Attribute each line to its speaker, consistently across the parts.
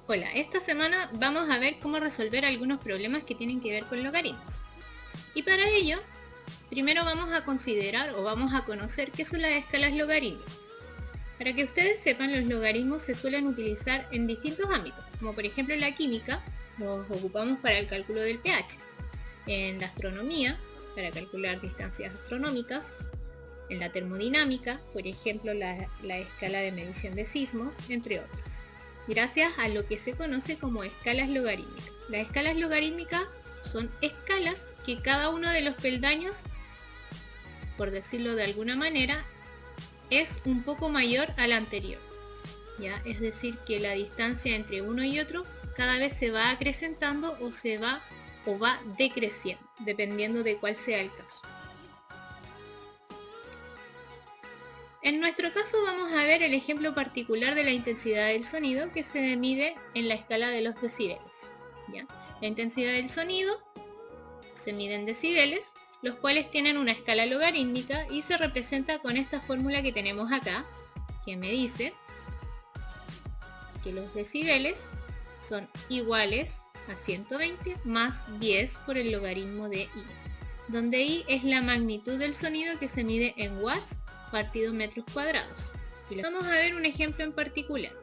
Speaker 1: Hola, esta semana vamos a ver cómo resolver algunos problemas que tienen que ver con logaritmos. Y para ello, primero vamos a considerar o vamos a conocer qué son las escalas logarítmicas. Para que ustedes sepan, los logaritmos se suelen utilizar en distintos ámbitos, como por ejemplo en la química, los ocupamos para el cálculo del pH, en la astronomía, para calcular distancias astronómicas, en la termodinámica, por ejemplo la escala de medición de sismos, entre otras, gracias a lo que se conoce como escalas logarítmicas. Las escalas logarítmicas son escalas que cada uno de los peldaños, por decirlo de alguna manera, es un poco mayor al anterior, ¿ya? Es decir, que la distancia entre uno y otro cada vez se va acrecentando o va decreciendo, dependiendo de cuál sea el caso. En nuestro caso vamos a ver el ejemplo particular de la intensidad del sonido que se mide en la escala de los decibeles, ¿ya? La intensidad del sonido se mide en decibeles, los cuales tienen una escala logarítmica y se representa con esta fórmula que tenemos acá, que me dice que los decibeles son iguales a 120 más 10 por el logaritmo de I, donde I es la magnitud del sonido que se mide en watts partido metros cuadrados. Y vamos a ver un ejemplo en particular.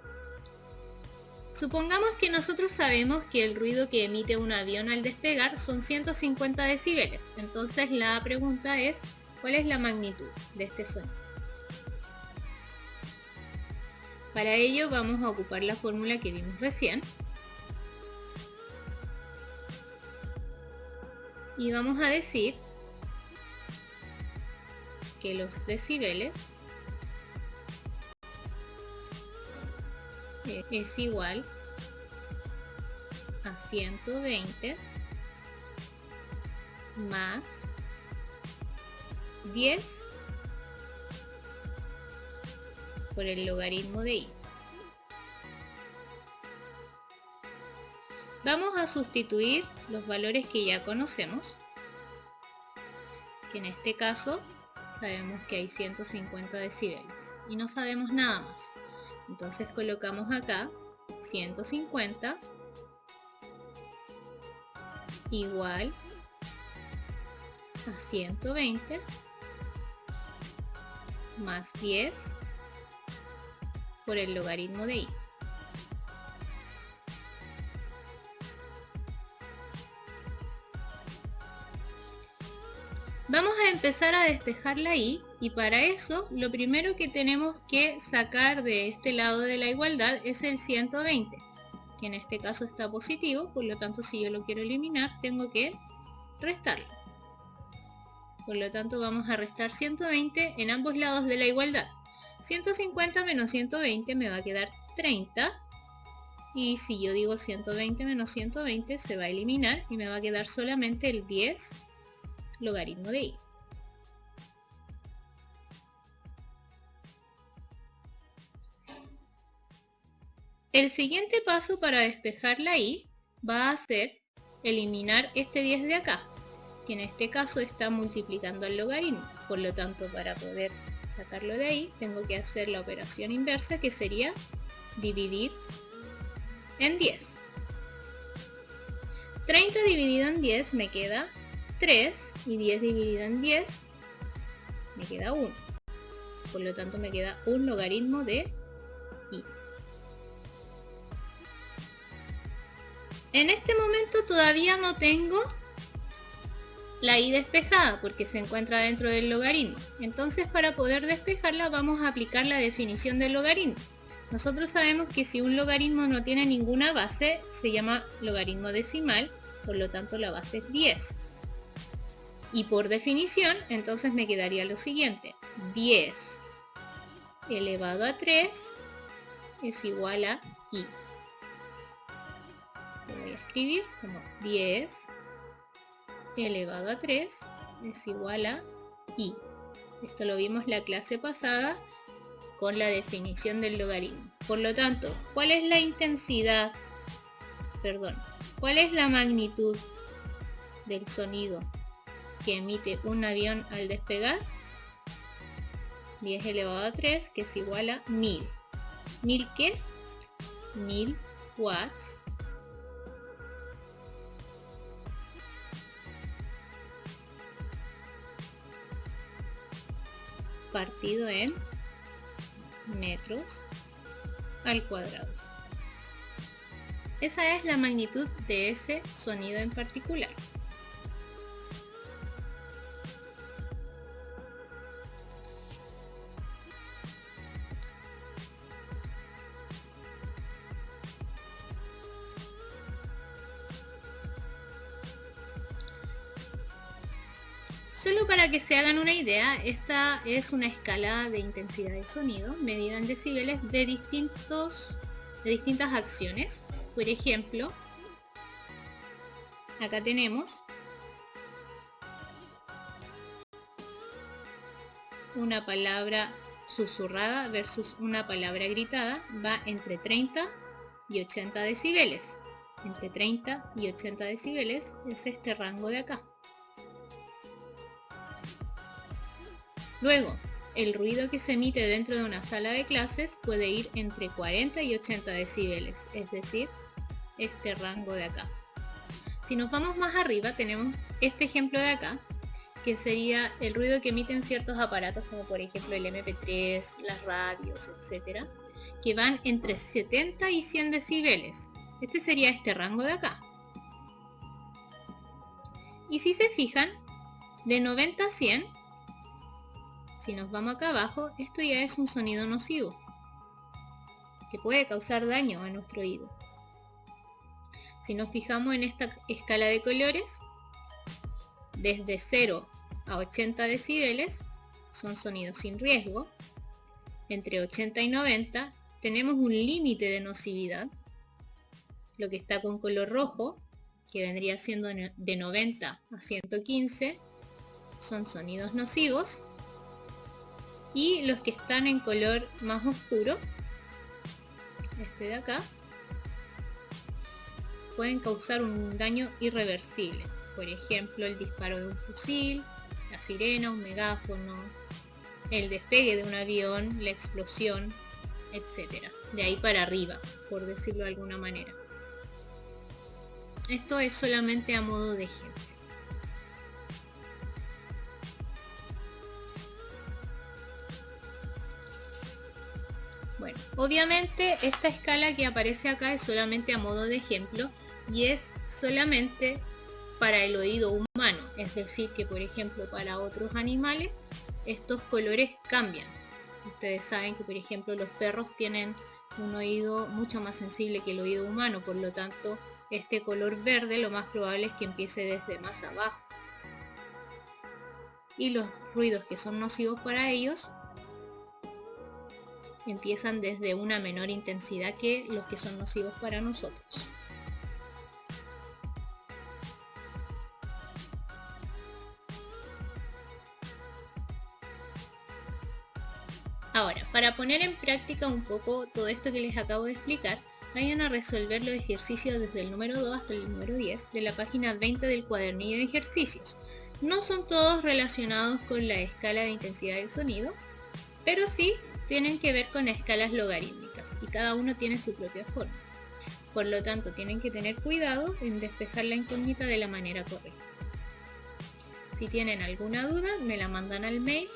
Speaker 1: Supongamos que nosotros sabemos que el ruido que emite un avión al despegar son 150 decibeles. Entonces la pregunta es, ¿cuál es la magnitud de este sonido? Para ello vamos a ocupar la fórmula que vimos recién. Y vamos a decir que los decibeles es igual a 120 más 10 por el logaritmo de I. Vamos a sustituir los valores que ya conocemos, que en este caso sabemos que hay 150 decibeles y no sabemos nada más. Entonces colocamos acá 150 igual a 120 más 10 por el logaritmo de I. Vamos a empezar a despejar la I y para eso lo primero que tenemos que sacar de este lado de la igualdad es el 120, que en este caso está positivo, por lo tanto si yo lo quiero eliminar tengo que restarlo. Por lo tanto vamos a restar 120 en ambos lados de la igualdad. 150 menos 120 me va a quedar 30 y si yo digo 120 menos 120 se va a eliminar y me va a quedar solamente el 10 logaritmo de I. El siguiente paso para despejar la I va a ser eliminar este 10 de acá, que en este caso está multiplicando el logaritmo. Por lo tanto, para poder sacarlo de ahí, tengo que hacer la operación inversa, que sería dividir en 10. 30 dividido en 10 me queda 3 y 10 dividido en 10 me queda 1. Por lo tanto me queda un logaritmo de I. En este momento todavía no tengo la I despejada porque se encuentra dentro del logaritmo. Entonces para poder despejarla vamos a aplicar la definición del logaritmo. Nosotros sabemos que si un logaritmo no tiene ninguna base se llama logaritmo decimal, por lo tanto la base es 10. Y por definición, entonces me quedaría lo siguiente. 10 elevado a 3 es igual a I. Lo voy a escribir como 10 elevado a 3 es igual a I. Esto lo vimos la clase pasada con la definición del logaritmo. Por lo tanto, ¿cuál es la intensidad? ¿Cuál es la magnitud del sonido que emite un avión al despegar? 10 elevado a 3, que es igual a 1000. ¿1000 qué? 1000 watts partido en metros al cuadrado. Esa es la magnitud de ese sonido en particular. Solo para que se hagan una idea, esta es una escala de intensidad de sonido medida en decibeles de distintas acciones. Por ejemplo, acá tenemos una palabra susurrada versus una palabra gritada, va entre 30 y 80 decibeles. Entre 30 y 80 decibeles es este rango de acá. Luego, el ruido que se emite dentro de una sala de clases puede ir entre 40 y 80 decibeles, es decir, este rango de acá. Si nos vamos más arriba, tenemos este ejemplo de acá, que sería el ruido que emiten ciertos aparatos, como por ejemplo el MP3, las radios, etc., que van entre 70 y 100 decibeles. Este sería este rango de acá. Y si se fijan, de 90 a 100, si nos vamos acá abajo, esto ya es un sonido nocivo, que puede causar daño a nuestro oído. Si nos fijamos en esta escala de colores, desde 0 a 80 decibeles son sonidos sin riesgo. Entre 80 y 90 tenemos un límite de nocividad. Lo que está con color rojo, que vendría siendo de 90 a 115, son sonidos nocivos. Y los que están en color más oscuro, este de acá, pueden causar un daño irreversible. Por ejemplo, el disparo de un fusil, la sirena, un megáfono, el despegue de un avión, la explosión, etc. De ahí para arriba, por decirlo de alguna manera. Esto es solamente a modo de ejemplo. Bueno, obviamente esta escala que aparece acá es solamente a modo de ejemplo y es solamente para el oído humano, es decir que por ejemplo para otros animales estos colores cambian. Ustedes saben que por ejemplo los perros tienen un oído mucho más sensible que el oído humano, por lo tanto este color verde lo más probable es que empiece desde más abajo. Y los ruidos que son nocivos para ellos empiezan desde una menor intensidad que los que son nocivos para nosotros. Ahora, para poner en práctica un poco todo esto que les acabo de explicar, vayan a resolver los ejercicios desde el número 2 hasta el número 10 de la página 20 del cuadernillo de ejercicios. No son todos relacionados con la escala de intensidad del sonido, pero sí tienen que ver con escalas logarítmicas y cada uno tiene su propia forma. Por lo tanto, tienen que tener cuidado en despejar la incógnita de la manera correcta. Si tienen alguna duda, me la mandan al mail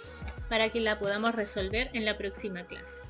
Speaker 1: para que la podamos resolver en la próxima clase.